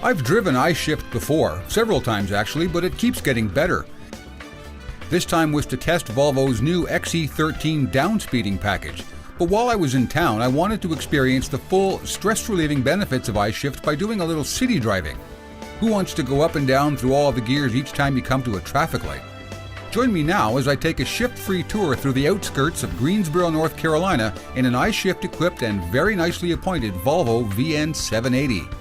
I've driven I-Shift before, several times actually, but it keeps getting better. This time was to test Volvo's new XE13 downspeeding package. But while I was in town, I wanted to experience the full, stress-relieving benefits of I-Shift by doing a little city driving. Who wants to go up and down through all the gears each time you come to a traffic light? Join me now as I take a shift-free tour through the outskirts of Greensboro, North Carolina in an I-Shift equipped and very nicely appointed Volvo VN780.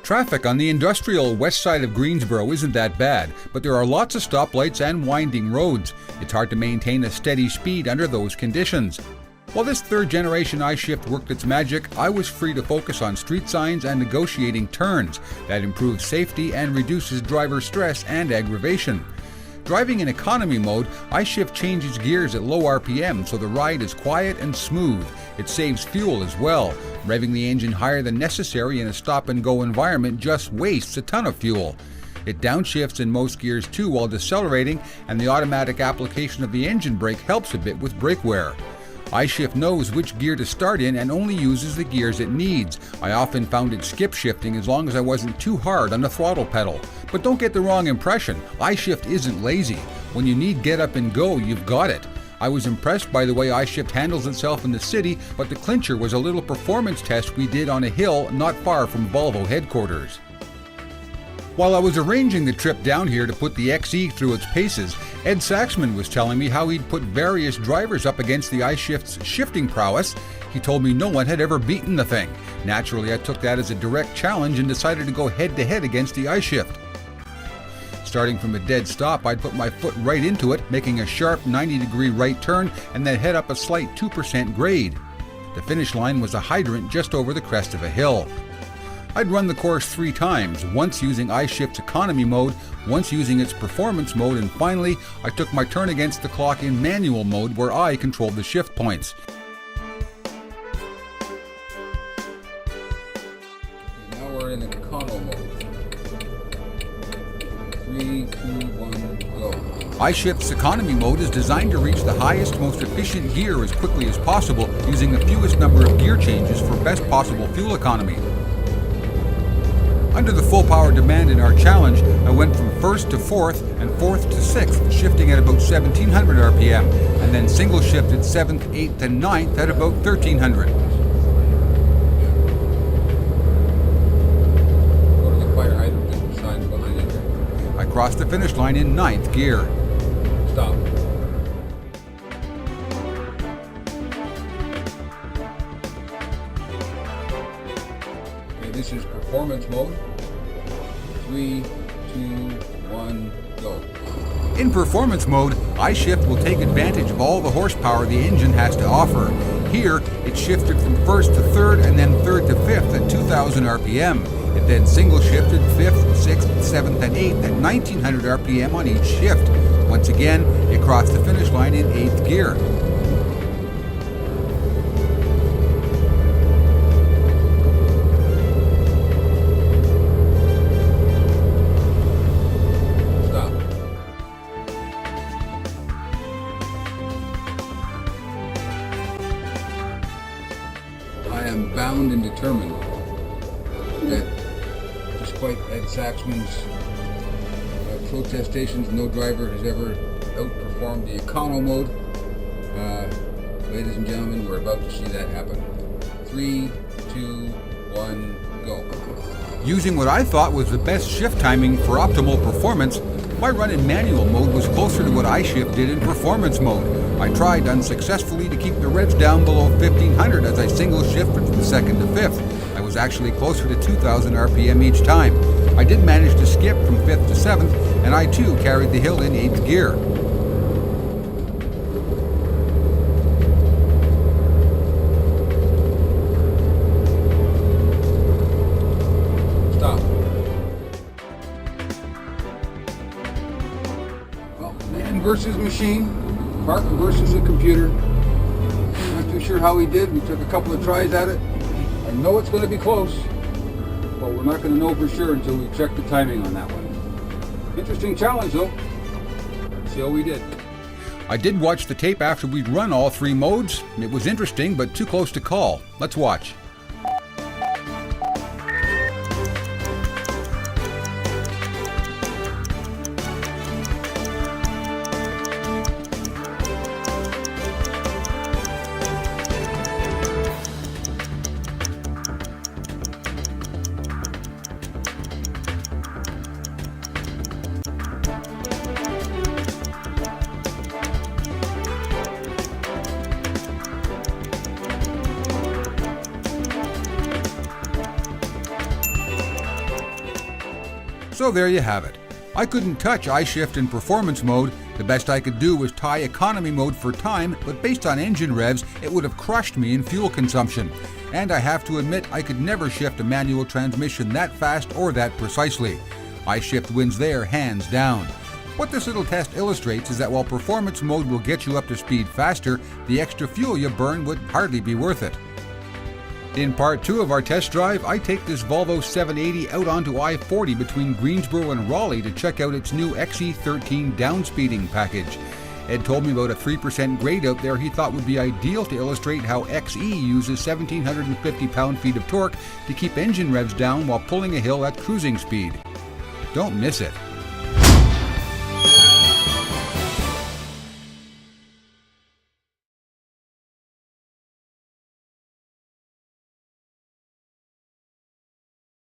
Traffic on the industrial west side of Greensboro isn't that bad, but there are lots of stoplights and winding roads. It's hard to maintain a steady speed under those conditions. While this third-generation I-Shift worked its magic, I was free to focus on street signs and negotiating turns. That improves safety and reduces driver stress and aggravation. Driving in economy mode, I-Shift changes gears at low RPM so the ride is quiet and smooth. It saves fuel as well. Revving the engine higher than necessary in a stop-and-go environment just wastes a ton of fuel. It downshifts in most gears too while decelerating, and the automatic application of the engine brake helps a bit with brake wear. I-Shift knows which gear to start in and only uses the gears it needs. I often found it skip shifting as long as I wasn't too hard on the throttle pedal. But don't get the wrong impression, I-Shift isn't lazy. When you need get up and go, you've got it. I was impressed by the way I-Shift handles itself in the city, but the clincher was a little performance test we did on a hill not far from Volvo headquarters. While I was arranging the trip down here to put the XE through its paces, Ed Saxman was telling me how he'd put various drivers up against the I-Shift's shifting prowess. He told me no one had ever beaten the thing. Naturally, I took that as a direct challenge and decided to go head-to-head against the I-Shift. Starting from a dead stop, I'd put my foot right into it, making a sharp 90-degree right turn and then head up a slight 2% grade. The finish line was a hydrant just over the crest of a hill. I'd run the course 3 times, once using I-Shift's economy mode, once using its performance mode, and finally, I took my turn against the clock in manual mode where I controlled the shift points. Now we're in econo mode. 3, 2, 1, go. I-Shift's economy mode is designed to reach the highest, most efficient gear as quickly as possible, using the fewest number of gear changes for best possible fuel economy. Under the full power demand in our challenge, I went from 1st to 4th and 4th to 6th, shifting at about 1700 RPM, and then single shifted 7th, 8th, and 9th at about 1300. Go to the fire hydrant sign behind it. I crossed the finish line in 9th gear. Stop. Okay, this is performance mode. 3, 2, 1, go. In performance mode, I-Shift will take advantage of all the horsepower the engine has to offer. Here, it shifted from 1st to 3rd and then 3rd to 5th at 2000 RPM. It then single shifted 5th, 6th, 7th, and 8th at 1900 RPM on each shift. Once again, it crossed the finish line in 8th gear. I am bound and determined that despite Ed Saxman's protestations, no driver has ever outperformed the econo mode. Ladies and gentlemen, we're about to see that happen. 3, 2, 1, go. Using what I thought was the best shift timing for optimal performance, my run in manual mode was closer to what I-Shift did in performance mode. I tried unsuccessfully to keep the revs down below 1500 as I single shifted from 2nd to 5th. I was actually closer to 2000 RPM each time. I did manage to skip from 5th to 7th, and I too carried the hill in 8th gear. Stop. Well, man versus machine. Mark versus a computer. Not too sure how he did. We took a couple of tries at it. I know it's going to be close, but we're not going to know for sure until we check the timing on that one. Interesting challenge though. See how we did. I did watch the tape after we'd run all 3 modes. It was interesting, but too close to call. Let's watch. So there you have it. I couldn't touch I-Shift in performance mode. The best I could do was tie economy mode for time, but based on engine revs, it would have crushed me in fuel consumption. And I have to admit, I could never shift a manual transmission that fast or that precisely. I-Shift wins there, hands down. What this little test illustrates is that while performance mode will get you up to speed faster, the extra fuel you burn would hardly be worth it. In part 2 of our test drive, I take this Volvo 780 out onto I-40 between Greensboro and Raleigh to check out its new XE13 downspeeding package. Ed told me about a 3% grade out there he thought would be ideal to illustrate how XE uses 1,750 pound-feet of torque to keep engine revs down while pulling a hill at cruising speed. Don't miss it.